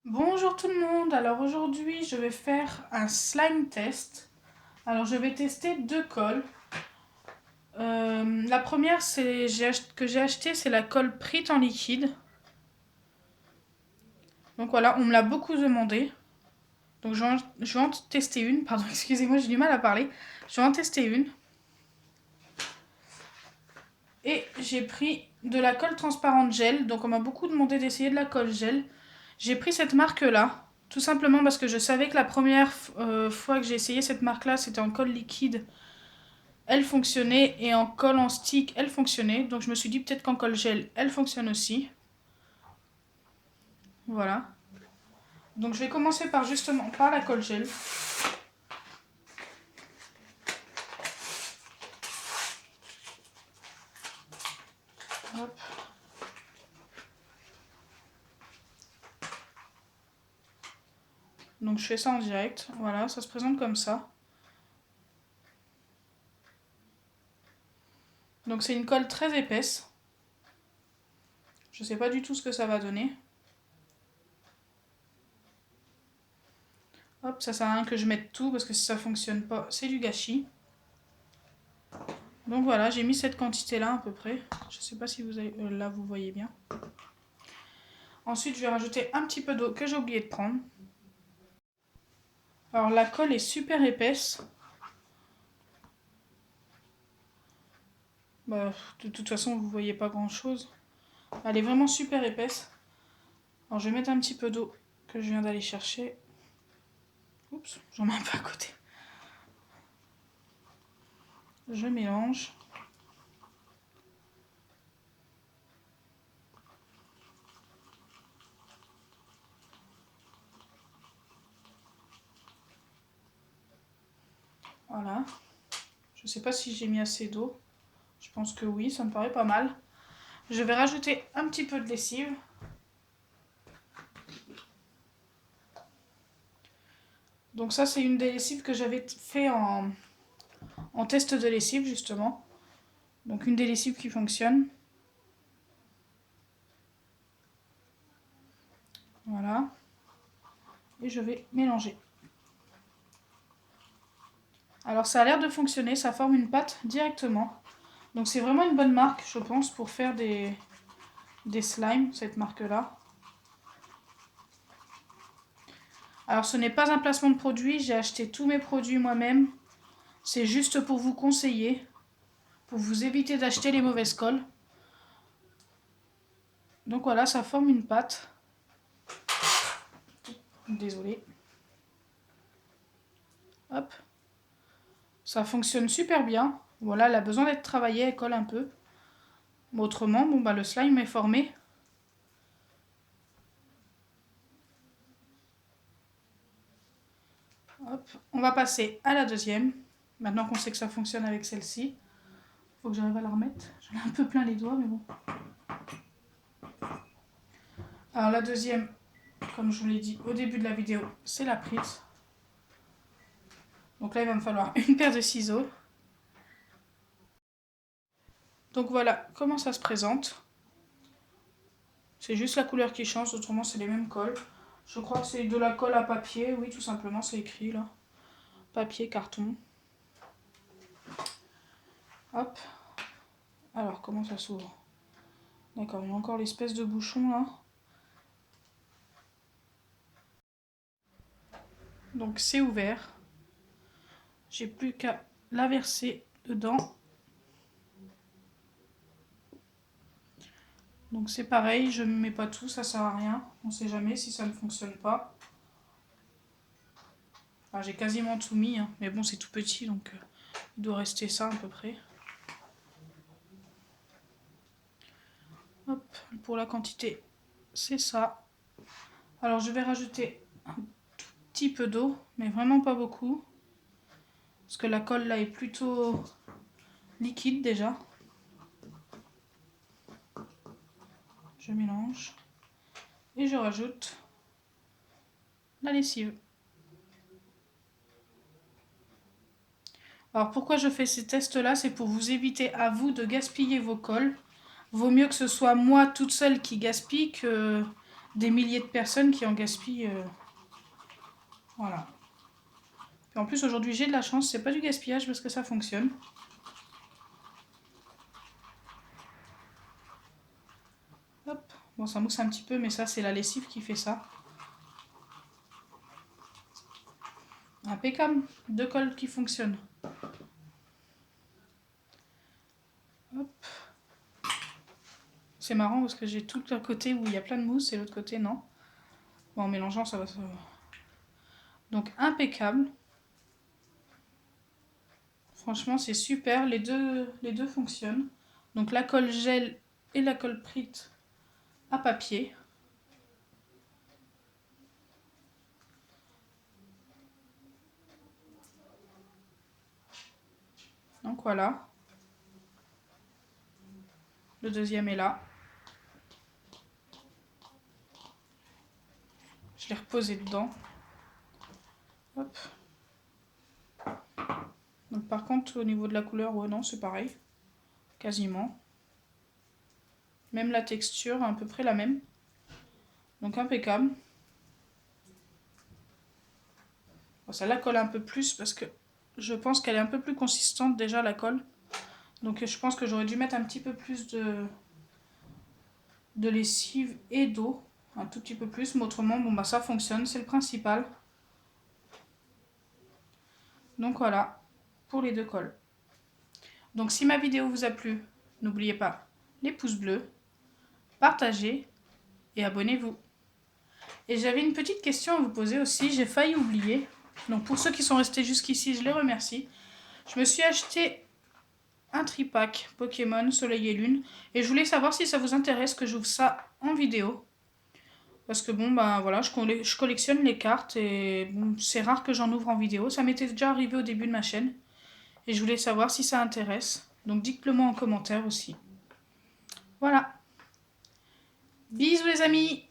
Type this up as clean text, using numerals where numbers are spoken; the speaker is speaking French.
Bonjour tout le monde, alors aujourd'hui je vais faire un slime test. Alors je vais tester deux colles. La première que j'ai acheté, c'est la colle Prit en liquide. Donc voilà, on me l'a beaucoup demandé. Donc je vais en tester une, pardon, excusez-moi, j'ai du mal à parler. Je vais en tester une. Et j'ai pris de la colle transparente gel, donc on m'a beaucoup demandé d'essayer de la colle gel. J'ai pris cette marque-là. Tout simplement parce que je savais que la première fois que j'ai essayé cette marque-là, c'était en colle liquide. Elle fonctionnait et en colle en stick, elle fonctionnait. Donc je me suis dit peut-être qu'en colle gel, elle fonctionne aussi. Voilà. Donc je vais commencer par la colle gel. Hop. Donc je fais ça en direct. Voilà, ça se présente comme ça. Donc c'est une colle très épaisse. Je sais pas du tout ce que ça va donner. Hop, ça sert à rien que je mette tout parce que si ça fonctionne pas, c'est du gâchis. Donc voilà, j'ai mis cette quantité-là à peu près. Je sais pas si vous avez, là vous voyez bien. Ensuite, je vais rajouter un petit peu d'eau que j'ai oublié de prendre. Alors la colle est super épaisse. Bah, de toute façon, vous voyez pas grand-chose. Elle est vraiment super épaisse. Alors je vais mettre un petit peu d'eau que je viens d'aller chercher. Oups, j'en mets un peu à côté. Je mélange. Voilà. Je sais pas si j'ai mis assez d'eau. Je pense que oui, ça me paraît pas mal. Je vais rajouter un petit peu de lessive. Donc ça, c'est une des lessives que j'avais fait en test de lessive, justement. Donc une des lessives qui fonctionne. Voilà. Et je vais mélanger. Alors ça a l'air de fonctionner, ça forme une pâte directement. Donc c'est vraiment une bonne marque, je pense, pour faire des slimes, cette marque-là. Alors ce n'est pas un placement de produit, j'ai acheté tous mes produits moi-même. C'est juste pour vous conseiller, pour vous éviter d'acheter les mauvaises colles. Donc voilà, ça forme une pâte. Désolée. Hop. Ça fonctionne super bien. Voilà, elle a besoin d'être travaillée, elle colle un peu. Mais autrement, bon bah le slime est formé. Hop. On va passer à la deuxième. Maintenant qu'on sait que ça fonctionne avec celle-ci. Faut que j'arrive à la remettre. J'en ai un peu plein les doigts, mais bon. Alors la deuxième, comme je vous l'ai dit au début de la vidéo, c'est la prise. Donc là, il va me falloir une paire de ciseaux. Donc voilà comment ça se présente. C'est juste la couleur qui change, autrement c'est les mêmes colles. Je crois que c'est de la colle à papier, oui tout simplement, c'est écrit là. Papier, carton. Hop. Alors comment ça s'ouvre? D'accord, il y a encore l'espèce de bouchon là. Donc c'est ouvert. J'ai plus qu'à la verser dedans. Donc c'est pareil, je ne mets pas tout, ça sert à rien. On sait jamais si ça ne fonctionne pas. Enfin, j'ai quasiment tout mis, hein. Mais bon c'est tout petit donc il doit rester ça à peu près. Hop, pour la quantité, c'est ça. Alors je vais rajouter un tout petit peu d'eau, mais vraiment pas beaucoup. Parce que la colle là est plutôt liquide déjà. Je mélange. Et je rajoute la lessive. Alors pourquoi je fais ces tests là? C'est pour vous éviter à vous de gaspiller vos colles. Vaut mieux que ce soit moi toute seule qui gaspille que des milliers de personnes qui en gaspillent. Voilà. Et en plus, aujourd'hui, j'ai de la chance. C'est pas du gaspillage parce que ça fonctionne. Hop. Bon, ça mousse un petit peu, mais ça, c'est la lessive qui fait ça. Impeccable. 2 cols qui fonctionnent. Hop. C'est marrant parce que j'ai tout un côté où il y a plein de mousse et l'autre côté, non. Bon, en mélangeant, ça va se... Donc, impeccable. Franchement, c'est super. Les deux fonctionnent. Donc, la colle gel et la colle Pritt à papier. Donc, voilà. Le deuxième est là. Je l'ai reposé dedans. Hop. Donc, par contre, au niveau de la couleur, ouais, non, c'est pareil. Quasiment. Même la texture, à peu près la même. Donc, impeccable. Bon, ça la colle un peu plus parce que je pense qu'elle est un peu plus consistante déjà, la colle. Donc, je pense que j'aurais dû mettre un petit peu plus de lessive et d'eau. Un tout petit peu plus, mais autrement, bon, bah, ça fonctionne, c'est le principal. Donc, voilà, pour les 2 cols. Donc, si ma vidéo vous a plu, n'oubliez pas les pouces bleus, partagez et abonnez-vous. Et j'avais une petite question à vous poser aussi, j'ai failli oublier. Donc pour ceux qui sont restés jusqu'ici, je les remercie. Je me suis acheté un tripack Pokémon Soleil et Lune. Et je voulais savoir si ça vous intéresse que j'ouvre ça en vidéo. Parce que bon, ben voilà, je collectionne les cartes et bon, c'est rare que j'en ouvre en vidéo. Ça m'était déjà arrivé au début de ma chaîne. Et je voulais savoir si ça intéresse. Donc dites-le moi en commentaire aussi. Voilà. Bisous les amis!